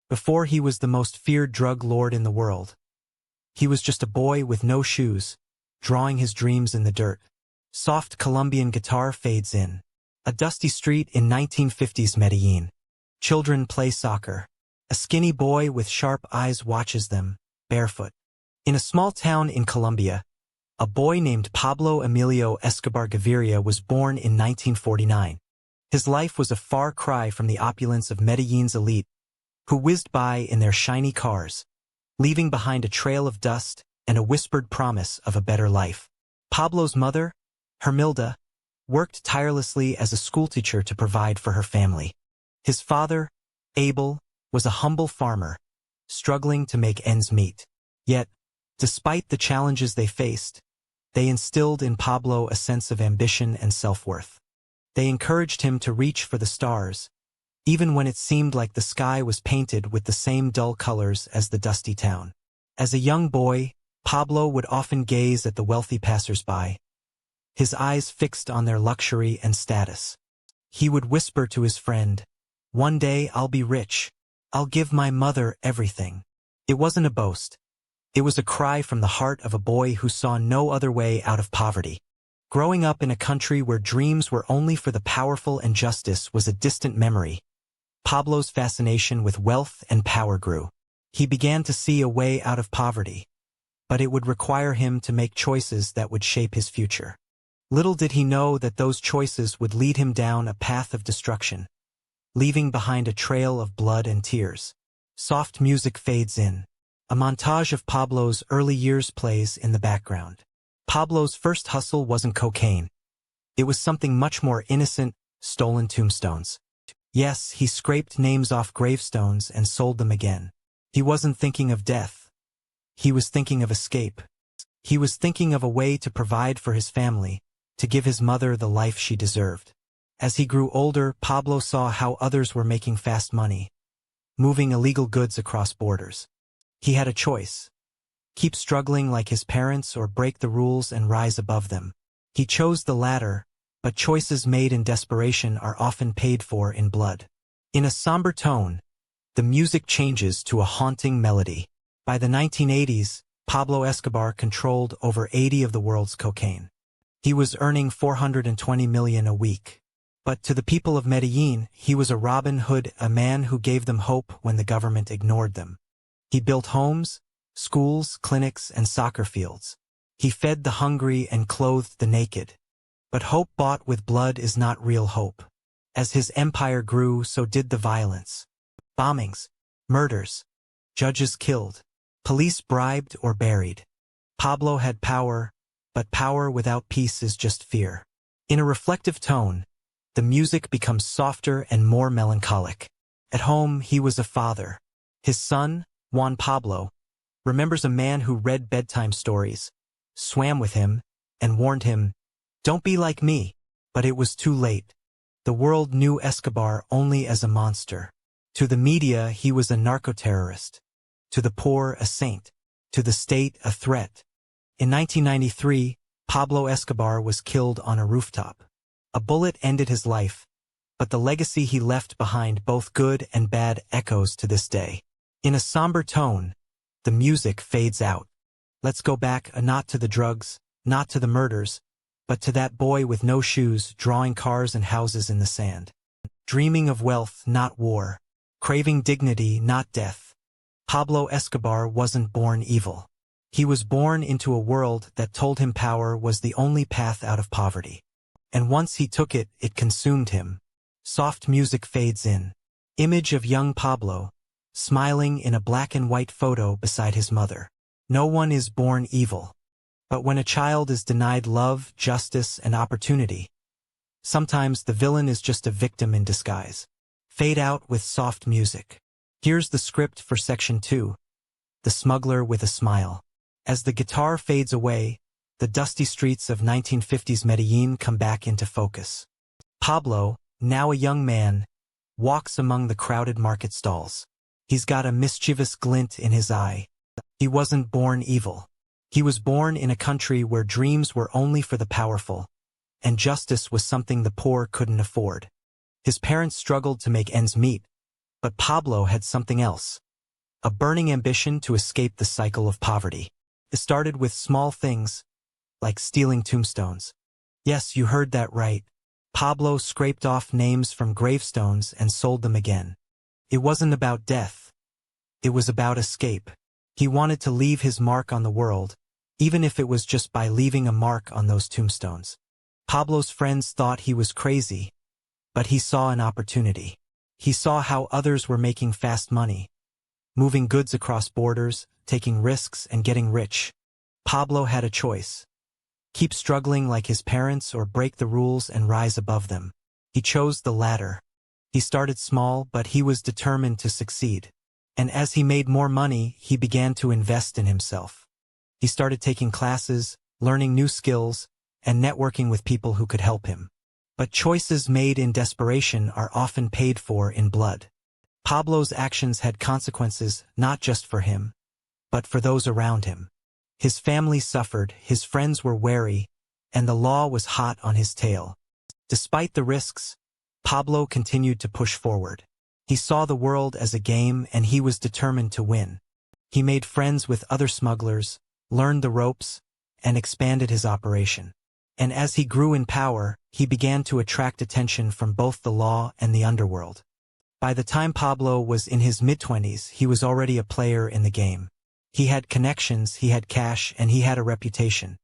Before he was the most feared drug lord in the world. He was just a boy with no shoes, drawing his dreams in the dirt. Soft Colombian guitar fades in. A dusty street in 1950s Medellin. Children play soccer. A skinny boy with sharp eyes watches them, barefoot. In a small town in Colombia, a boy named Pablo Emilio Escobar Gaviria was born in 1949. His life was a far cry from the opulence of Medellin's elite, who whizzed by in their shiny cars, leaving behind a trail of dust and a whispered promise of a better life. Pablo's mother, Hermilda, worked tirelessly as a schoolteacher to provide for her family. His father, Abel, was a humble farmer, struggling to make ends meet. Yet, despite the challenges they faced, they instilled in Pablo a sense of ambition and self-worth. They encouraged him to reach for the stars, even when it seemed like the sky was painted with the same dull colors as the dusty town. As a young boy, Pablo would often gaze at the wealthy passers-by, his eyes fixed on their luxury and status. He would whisper to his friend, "One day I'll be rich. I'll give my mother everything." It wasn't a boast. It was a cry from the heart of a boy who saw no other way out of poverty. Growing up in a country where dreams were only for the powerful and justice was a distant memory, Pablo's fascination with wealth and power grew. He began to see a way out of poverty, but it would require him to make choices that would shape his future. Little did he know that those choices would lead him down a path of destruction, leaving behind a trail of blood and tears. Soft music fades in. A montage of Pablo's early years plays in the background. Pablo's first hustle wasn't cocaine. It was something much more innocent: stolen tombstones. Yes, he scraped names off gravestones and sold them again. He wasn't thinking of death. He was thinking of escape. He was thinking of a way to provide for his family, to give his mother the life she deserved. As he grew older, Pablo saw how others were making fast money, moving illegal goods across borders. He had a choice: keep struggling like his parents or break the rules and rise above them. He chose the latter, but choices made in desperation are often paid for in blood. In a somber tone, the music changes to a haunting melody. By the 1980s, Pablo Escobar controlled over 80 of the world's cocaine. He was earning $420 million a week. But to the people of Medellin, he was a Robin Hood, a man who gave them hope when the government ignored them. He built homes, schools, clinics, and soccer fields. He fed the hungry and clothed the naked. But hope bought with blood is not real hope. As his empire grew, so did the violence. Bombings, murders, judges killed, police bribed or buried. Pablo had power, but power without peace is just fear. In a reflective tone, the music becomes softer and more melancholic. At home, he was a father. His son, Juan Pablo, remembers a man who read bedtime stories, swam with him, and warned him, "Don't be like me." But it was too late. The world knew Escobar only as a monster. To the media, he was a narco-terrorist. To the poor, a saint. To the state, a threat. In 1993, Pablo Escobar was killed on a rooftop. A bullet ended his life, but the legacy he left behind, both good and bad, echoes to this day. In a somber tone, the music fades out. Let's go back, not to the drugs, not to the murders, but to that boy with no shoes, drawing cars and houses in the sand. Dreaming of wealth, not war. Craving dignity, not death. Pablo Escobar wasn't born evil. He was born into a world that told him power was the only path out of poverty. And once he took it, it consumed him. Soft music fades in. Image of young Pablo, smiling in a black and white photo beside his mother. No one is born evil. But when a child is denied love, justice, and opportunity, sometimes the villain is just a victim in disguise. Fade out with soft music. Here's the script for Section 2. The Smuggler with a Smile. As the guitar fades away, the dusty streets of 1950s Medellin come back into focus. Pablo, now a young man, walks among the crowded market stalls. He's got a mischievous glint in his eye. He wasn't born evil. He was born in a country where dreams were only for the powerful, and justice was something the poor couldn't afford. His parents struggled to make ends meet, But Pablo had something else. A burning ambition to escape the cycle of poverty. It started with small things, like stealing tombstones. Yes, you heard that right. Pablo scraped off names from gravestones and sold them again. It wasn't about death. It was about escape. He wanted to leave his mark on the world, even if it was just by leaving a mark on those tombstones. Pablo's friends thought he was crazy, but he saw an opportunity. He saw how others were making fast money, moving goods across borders, taking risks, and getting rich. Pablo had a choice. Keep struggling like his parents or break the rules and rise above them. He chose the latter. He started small, but he was determined to succeed. And as he made more money, he began to invest in himself. He started taking classes, learning new skills, and networking with people who could help him. But choices made in desperation are often paid for in blood. Pablo's actions had consequences not just for him, but for those around him. His family suffered, his friends were wary, and the law was hot on his tail. Despite the risks, Pablo continued to push forward. He saw the world as a game and he was determined to win. He made friends with other smugglers, learned the ropes, and expanded his operation. And as he grew in power, he began to attract attention from both the law and the underworld. By the time Pablo was in his mid-20s, he was already a player in the game. He had connections, he had cash, and he had a reputation.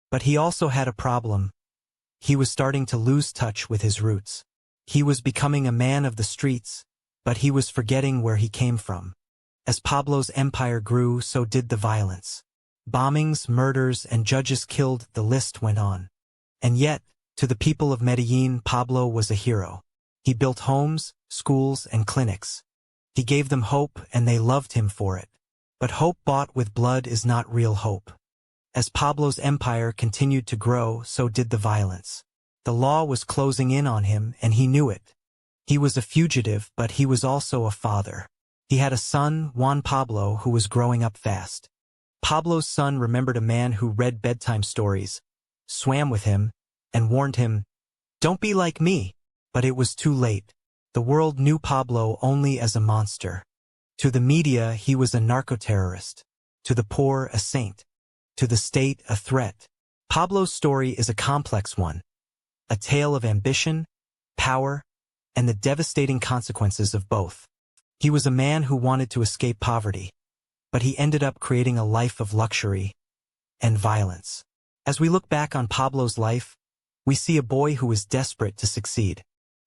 But he also had a problem. He was starting to lose touch with his roots. He was becoming a man of the streets, but he was forgetting where he came from. As Pablo's empire grew, so did the violence. Bombings, murders, and judges killed, the list went on. And yet, to the people of Medellin, Pablo was a hero. He built homes, schools, and clinics. He gave them hope, and they loved him for it. But hope bought with blood is not real hope. As Pablo's empire continued to grow, so did the violence. The law was closing in on him, and he knew it. He was a fugitive, but he was also a father. He had a son, Juan Pablo, who was growing up fast. Pablo's son remembered a man who read bedtime stories, swam with him, and warned him, "Don't be like me." But it was too late. The world knew Pablo only as a monster. To the media, he was a narco-terrorist. To the poor, a saint. To the state, a threat. Pablo's story is a complex one. A tale of ambition, power, and the devastating consequences of both. He was a man who wanted to escape poverty, but he ended up creating a life of luxury and violence. As we look back on Pablo's life, we see a boy who was desperate to succeed.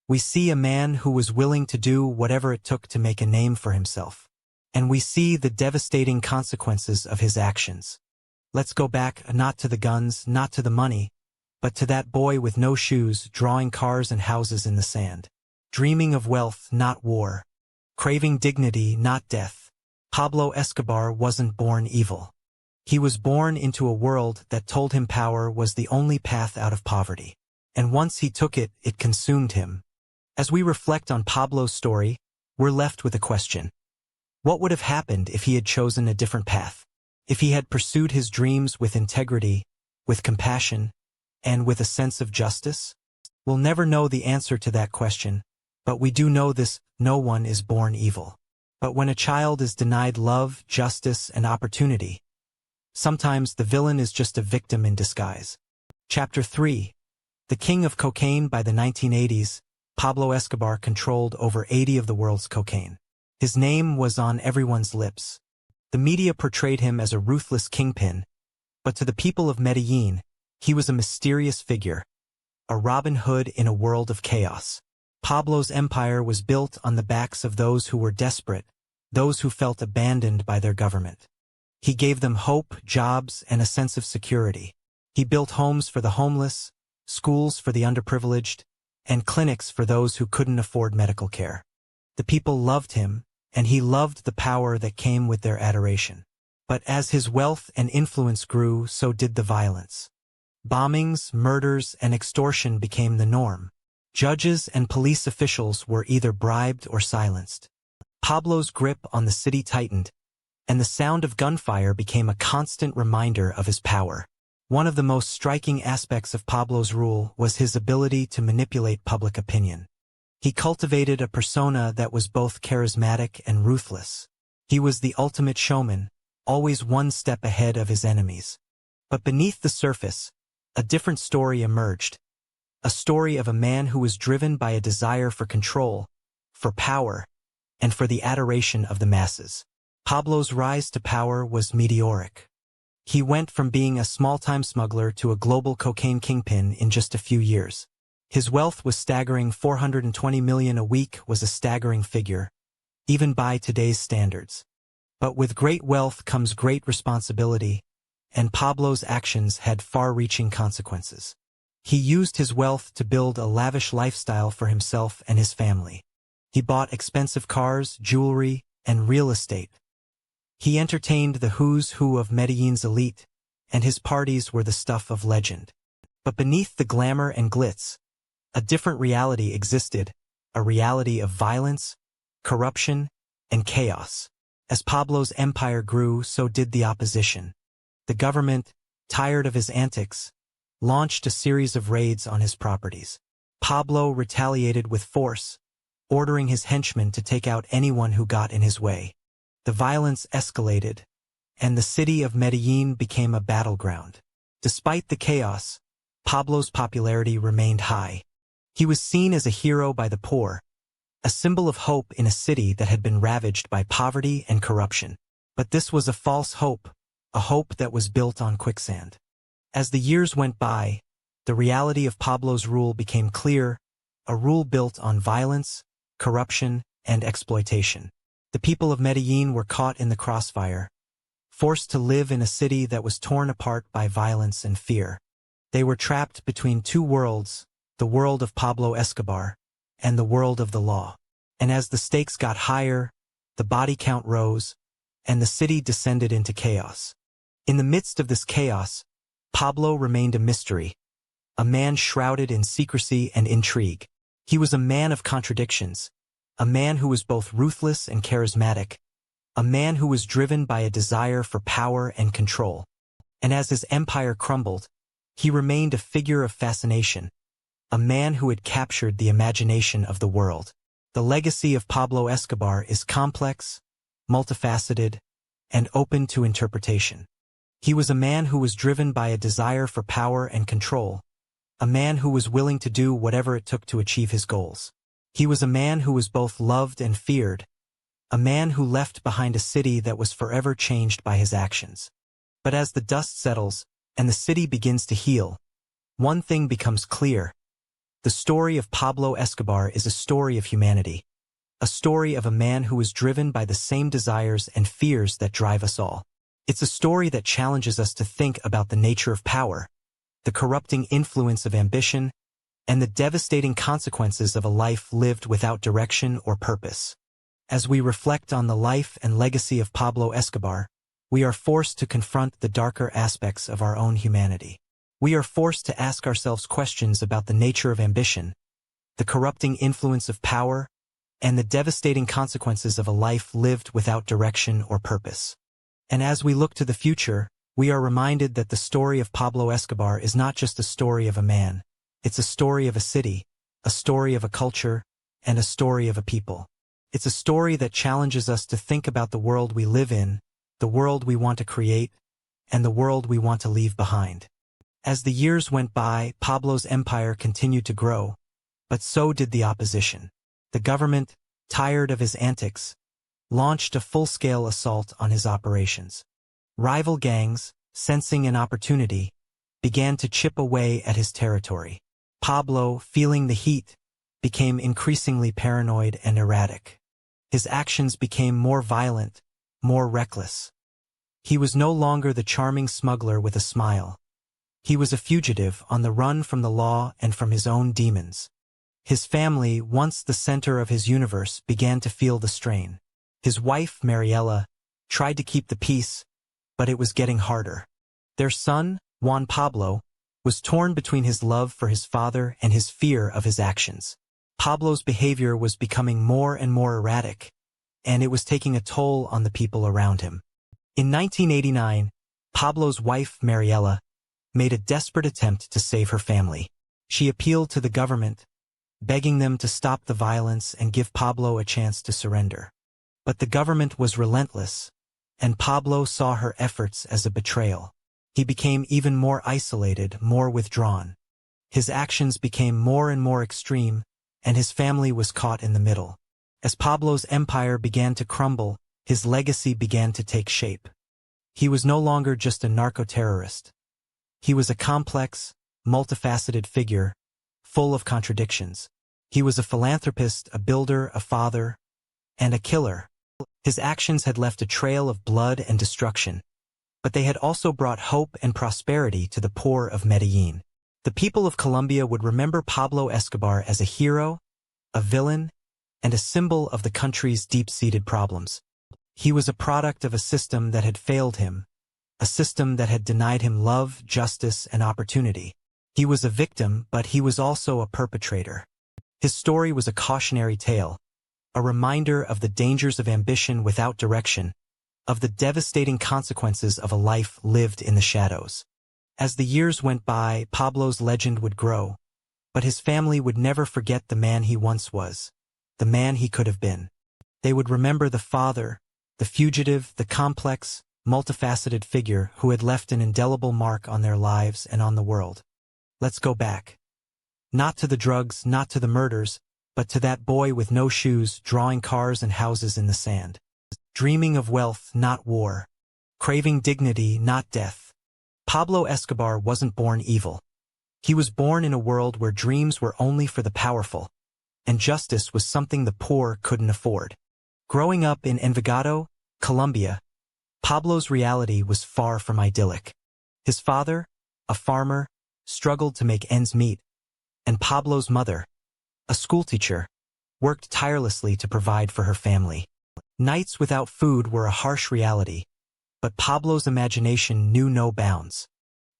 We see a man who was willing to do whatever it took to make a name for himself. And we see the devastating consequences of his actions. Let's go back, not to the guns, not to the money, but to that boy with no shoes, drawing cars and houses in the sand. Dreaming of wealth, not war. Craving dignity, not death. Pablo Escobar wasn't born evil. He was born into a world that told him power was the only path out of poverty. And once he took it, it consumed him. As we reflect on Pablo's story, we're left with a question. What would have happened if he had chosen a different path? If he had pursued his dreams with integrity, with compassion, and with a sense of justice? We'll never know the answer to that question, but we do know this: no one is born evil. But when a child is denied love, justice, and opportunity, sometimes the villain is just a victim in disguise. Chapter 3. The king of cocaine. By the 1980s, Pablo Escobar controlled over 80 of the world's cocaine. His name was on everyone's lips. The media portrayed him as a ruthless kingpin, but to the people of Medellin, he was a mysterious figure, a Robin Hood in a world of chaos. Pablo's empire was built on the backs of those who were desperate, those who felt abandoned by their government. He gave them hope, jobs, and a sense of security. He built homes for the homeless, schools for the underprivileged, and clinics for those who couldn't afford medical care. The people loved him, and he loved the power that came with their adoration. But as his wealth and influence grew, so did the violence. Bombings, murders, and extortion became the norm. Judges and police officials were either bribed or silenced. Pablo's grip on the city tightened, and the sound of gunfire became a constant reminder of his power. One of the most striking aspects of Pablo's rule was his ability to manipulate public opinion. He cultivated a persona that was both charismatic and ruthless. He was the ultimate showman, always one step ahead of his enemies. But beneath the surface, a different story emerged. A story of a man who was driven by a desire for control, for power, and for the adoration of the masses. Pablo's rise to power was meteoric. He went from being a small-time smuggler to a global cocaine kingpin in just a few years. His wealth was staggering. 420 million a week was a staggering figure, even by today's standards. But with great wealth comes great responsibility, and Pablo's actions had far-reaching consequences. He used his wealth to build a lavish lifestyle for himself and his family. He bought expensive cars, jewelry, and real estate. He entertained the who's who of Medellin's elite, and his parties were the stuff of legend. But beneath the glamour and glitz, a different reality existed, a reality of violence, corruption, and chaos. As Pablo's empire grew, so did the opposition. The government, tired of his antics, launched a series of raids on his properties. Pablo retaliated with force, ordering his henchmen to take out anyone who got in his way. The violence escalated, and the city of Medellin became a battleground. Despite the chaos, Pablo's popularity remained high. He was seen as a hero by the poor, a symbol of hope in a city that had been ravaged by poverty and corruption. But this was a false hope, a hope that was built on quicksand. As the years went by, the reality of Pablo's rule became clear, a rule built on violence, corruption, and exploitation. The people of Medellin were caught in the crossfire, forced to live in a city that was torn apart by violence and fear. They were trapped between two worlds, the world of Pablo Escobar and the world of the law. And as the stakes got higher, the body count rose, and the city descended into chaos. In the midst of this chaos, Pablo remained a mystery, a man shrouded in secrecy and intrigue. He was a man of contradictions, a man who was both ruthless and charismatic, a man who was driven by a desire for power and control. And as his empire crumbled, he remained a figure of fascination, a man who had captured the imagination of the world. The legacy of Pablo Escobar is complex, multifaceted, and open to interpretation. He was a man who was driven by a desire for power and control, a man who was willing to do whatever it took to achieve his goals. He was a man who was both loved and feared, a man who left behind a city that was forever changed by his actions. But as the dust settles and the city begins to heal, one thing becomes clear. The story of Pablo Escobar is a story of humanity, a story of a man who was driven by the same desires and fears that drive us all. It's a story that challenges us to think about the nature of power, the corrupting influence of ambition, and the devastating consequences of a life lived without direction or purpose. As we reflect on the life and legacy of Pablo Escobar, we are forced to confront the darker aspects of our own humanity. We are forced to ask ourselves questions about the nature of ambition, the corrupting influence of power, and the devastating consequences of a life lived without direction or purpose. And as we look to the future, we are reminded that the story of Pablo Escobar is not just the story of a man. It's a story of a city, a story of a culture, and a story of a people. It's a story that challenges us to think about the world we live in, the world we want to create, and the world we want to leave behind. As the years went by, Pablo's empire continued to grow, but so did the opposition. The government, tired of his antics, launched a full-scale assault on his operations. Rival gangs, sensing an opportunity, began to chip away at his territory. Pablo, feeling the heat, became increasingly paranoid and erratic. His actions became more violent, more reckless. He was no longer the charming smuggler with a smile. He was a fugitive on the run from the law and from his own demons. His family, once the center of his universe, began to feel the strain. His wife, Mariela, tried to keep the peace, but it was getting harder. Their son, Juan Pablo, was torn between his love for his father and his fear of his actions. Pablo's behavior was becoming more and more erratic, and it was taking a toll on the people around him. In 1989, Pablo's wife, Mariela, made a desperate attempt to save her family. She appealed to the government, begging them to stop the violence and give Pablo a chance to surrender. But the government was relentless, and Pablo saw her efforts as a betrayal. He became even more isolated, more withdrawn. His actions became more and more extreme, and his family was caught in the middle. As Pablo's empire began to crumble, his legacy began to take shape. He was no longer just a narco-terrorist. He was a complex, multifaceted figure, full of contradictions. He was a philanthropist, a builder, a father, and a killer. His actions had left a trail of blood and destruction, but they had also brought hope and prosperity to the poor of Medellin. The people of Colombia would remember Pablo Escobar as a hero, a villain, and a symbol of the country's deep-seated problems. He was a product of a system that had failed him, a system that had denied him love, justice, and opportunity. He was a victim, but he was also a perpetrator. His story was a cautionary tale, a reminder of the dangers of ambition without direction, of the devastating consequences of a life lived in the shadows. As the years went by, Pablo's legend would grow, but his family would never forget the man he once was, the man he could have been. They would remember the father, the fugitive, the complex, multifaceted figure who had left an indelible mark on their lives and on the world. Let's go back. Not to the drugs, not to the murders, but to that boy with no shoes, drawing cars and houses in the sand. Dreaming of wealth, not war. Craving dignity, not death. Pablo Escobar wasn't born evil. He was born in a world where dreams were only for the powerful, and justice was something the poor couldn't afford. Growing up in Envigado, Colombia, Pablo's reality was far from idyllic. His father, a farmer, struggled to make ends meet, and Pablo's mother, a schoolteacher, worked tirelessly to provide for her family. Nights without food were a harsh reality, but Pablo's imagination knew no bounds.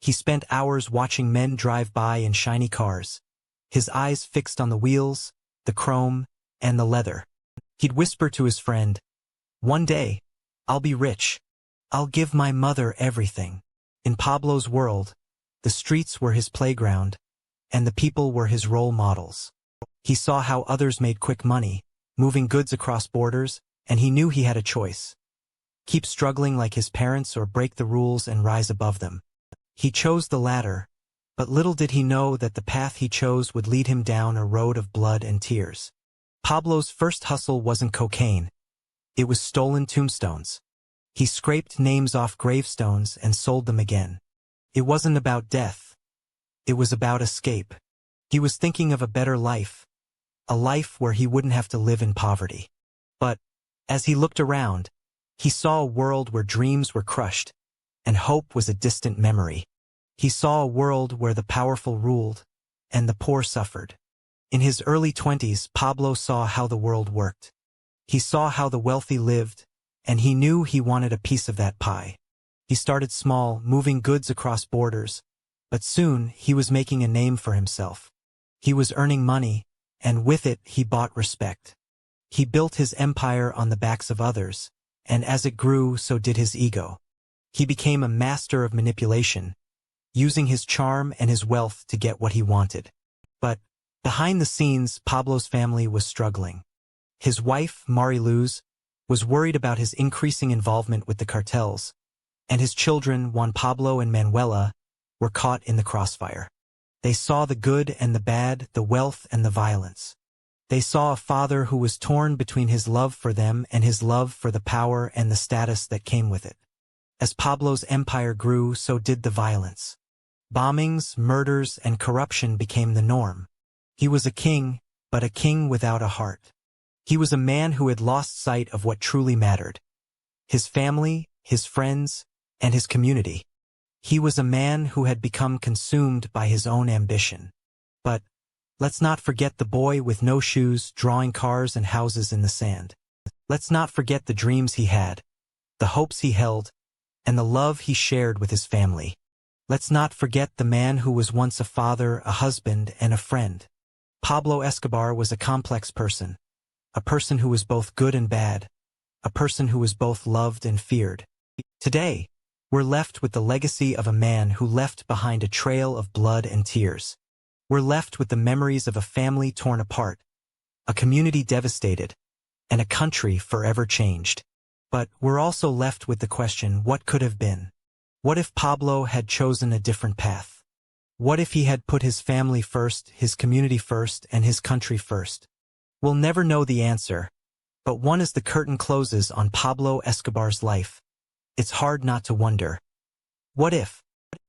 He spent hours watching men drive by in shiny cars, his eyes fixed on the wheels, the chrome, and the leather. He'd whisper to his friend, "One day, I'll be rich. I'll give my mother everything." In Pablo's world, the streets were his playground, and the people were his role models. He saw how others made quick money, moving goods across borders, and he knew he had a choice. Keep struggling like his parents or break the rules and rise above them. He chose the latter, but little did he know that the path he chose would lead him down a road of blood and tears. Pablo's first hustle wasn't cocaine. It was stolen tombstones. He scraped names off gravestones and sold them again. It wasn't about death. It was about escape. He was thinking of a better life, a life where he wouldn't have to live in poverty. But, as he looked around, he saw a world where dreams were crushed, and hope was a distant memory. He saw a world where the powerful ruled, and the poor suffered. In his early 20s, Pablo saw how the world worked. He saw how the wealthy lived, and he knew he wanted a piece of that pie. He started small, moving goods across borders, but soon he was making a name for himself. He was earning money, and with it he bought respect. He built his empire on the backs of others, and as it grew, so did his ego. He became a master of manipulation, using his charm and his wealth to get what he wanted. But, behind the scenes, Pablo's family was struggling. His wife, Mariluz, was worried about his increasing involvement with the cartels, and his children, Juan Pablo and Manuela, were caught in the crossfire. They saw the good and the bad, the wealth and the violence. They saw a father who was torn between his love for them and his love for the power and the status that came with it. As Pablo's empire grew, so did the violence. Bombings, murders, and corruption became the norm. He was a king, but a king without a heart. He was a man who had lost sight of what truly mattered: his family, his friends, and his community. He was a man who had become consumed by his own ambition. But let's not forget the boy with no shoes, drawing cars and houses in the sand. Let's not forget the dreams he had, the hopes he held, and the love he shared with his family. Let's not forget the man who was once a father, a husband, and a friend. Pablo Escobar was a complex person, a person who was both good and bad, a person who was both loved and feared. Today, we're left with the legacy of a man who left behind a trail of blood and tears. We're left with the memories of a family torn apart, a community devastated, and a country forever changed. But we're also left with the question, what could have been? What if Pablo had chosen a different path? What if he had put his family first, his community first, and his country first? We'll never know the answer, but as the curtain closes on Pablo Escobar's life, it's hard not to wonder. What if?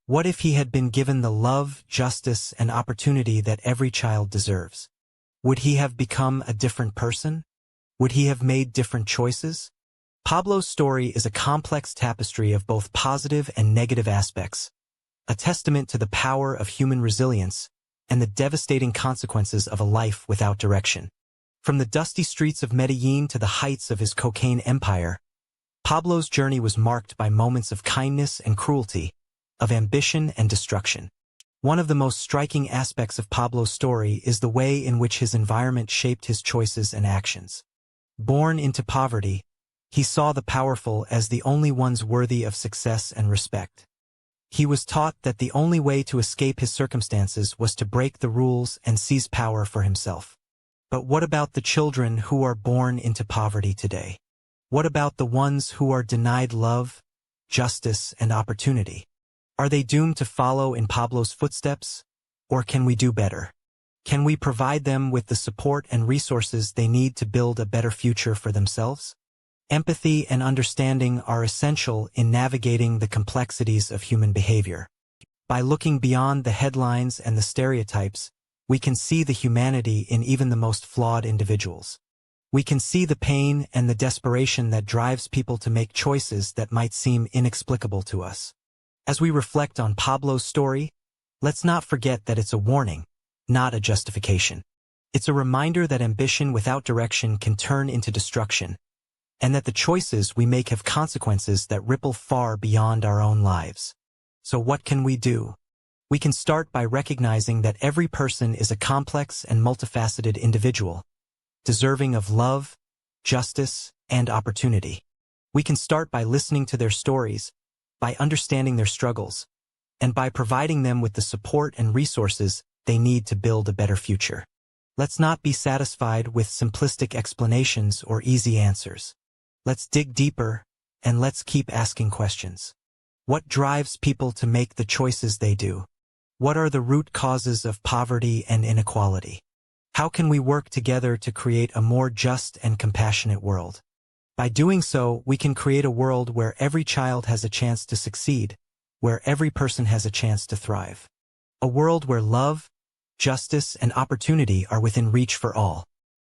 What if he had been given the love, justice, and opportunity that every child deserves? Would he have become a different person? Would he have made different choices? Pablo's story is a complex tapestry of both positive and negative aspects, a testament to the power of human resilience and the devastating consequences of a life without direction. From the dusty streets of Medellin to the heights of his cocaine empire, Pablo's journey was marked by moments of kindness and cruelty, of ambition and destruction. One of the most striking aspects of Pablo's story is the way in which his environment shaped his choices and actions. Born into poverty, he saw the powerful as the only ones worthy of success and respect. He was taught that the only way to escape his circumstances was to break the rules and seize power for himself. But what about the children who are born into poverty today? What about the ones who are denied love, justice, and opportunity? Are they doomed to follow in Pablo's footsteps? Or can we do better? Can we provide them with the support and resources they need to build a better future for themselves? Empathy and understanding are essential in navigating the complexities of human behavior. By looking beyond the headlines and the stereotypes, we can see the humanity in even the most flawed individuals. We can see the pain and the desperation that drives people to make choices that might seem inexplicable to us. As we reflect on Pablo's story, let's not forget that it's a warning, not a justification. It's a reminder that ambition without direction can turn into destruction, and that the choices we make have consequences that ripple far beyond our own lives. So what can we do? We can start by recognizing that every person is a complex and multifaceted individual, deserving of love, justice, and opportunity. We can start by listening to their stories, by understanding their struggles, and by providing them with the support and resources they need to build a better future. Let's not be satisfied with simplistic explanations or easy answers. Let's dig deeper, and let's keep asking questions. What drives people to make the choices they do? What are the root causes of poverty and inequality? How can we work together to create a more just and compassionate world? By doing so, we can create a world where every child has a chance to succeed, where every person has a chance to thrive. A world where love, justice, and opportunity are within reach for all.